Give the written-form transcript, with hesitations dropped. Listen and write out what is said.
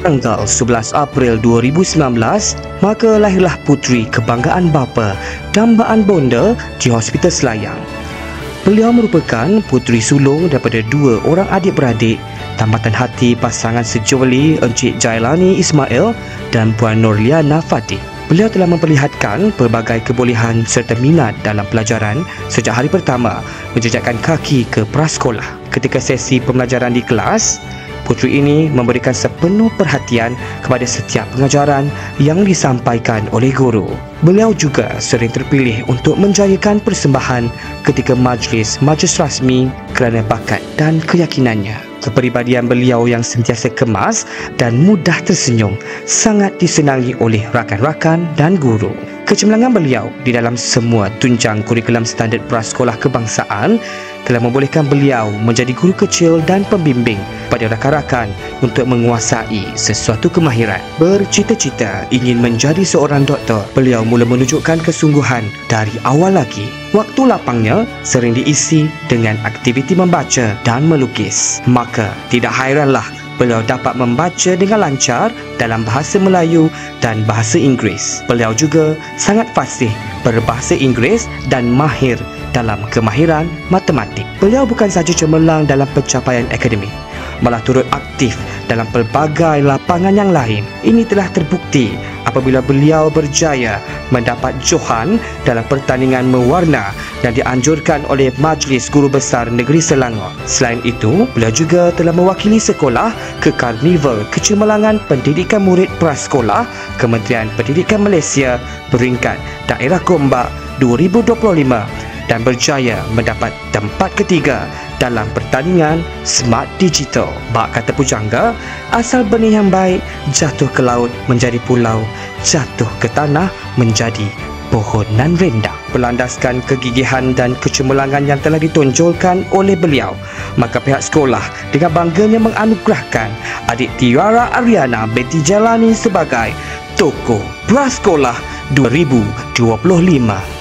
tanggal 11 April 2019, maka lahirlah puteri kebanggaan bapa, dambaan bonda di Hospital Selayang. Beliau merupakan puteri sulung daripada dua orang adik-beradik, tambatan hati pasangan sejoli Encik Jailani Ismail dan Puan Nurliana Fatih. Beliau telah memperlihatkan pelbagai kebolehan serta minat dalam pelajaran sejak hari pertama menjejakkan kaki ke prasekolah. Ketika sesi pembelajaran di kelas, puteri ini memberikan sepenuh perhatian kepada setiap pengajaran yang disampaikan oleh guru. Beliau juga sering terpilih untuk menjayakan persembahan ketika majlis rasmi kerana bakat dan keyakinannya. Kepribadian beliau yang sentiasa kemas dan mudah tersenyum sangat disenangi oleh rakan-rakan dan guru. Kecemerlangan beliau di dalam semua tunjang kurikulum standard prasekolah kebangsaan telah membolehkan beliau menjadi guru kecil dan pembimbing pada rakan-rakan untuk menguasai sesuatu kemahiran. Bercita-cita ingin menjadi seorang doktor, beliau mula menunjukkan kesungguhan dari awal lagi. Waktu lapangnya sering diisi dengan aktiviti membaca dan melukis. Maka tidak hairanlah beliau dapat membaca dengan lancar dalam bahasa Melayu dan bahasa Inggeris. Beliau juga sangat fasih berbahasa Inggeris dan mahir dalam kemahiran matematik. Beliau bukan sahaja cemerlang dalam pencapaian akademik, malah turut aktif dalam pelbagai lapangan yang lain. Ini telah terbukti apabila beliau berjaya mendapat johan dalam pertandingan mewarna yang dianjurkan oleh Majlis Guru Besar Negeri Selangor. Selain itu, beliau juga telah mewakili sekolah ke Karnival Kecemerlangan Pendidikan Murid Prasekolah Kementerian Pendidikan Malaysia peringkat Daerah Gombak 2025 dan berjaya mendapat tempat ketiga dalam pertandingan Smart Digital. Bak kata pujangga, asal benih yang baik jatuh ke laut menjadi pulau, jatuh ke tanah menjadi pohonan rendang. Berlandaskan kegigihan dan kecemerlangan yang telah ditonjolkan oleh beliau, maka pihak sekolah dengan bangganya menganugerahkan adik Tiara Ariana binti Jailani sebagai Tokoh Prasekolah 2025.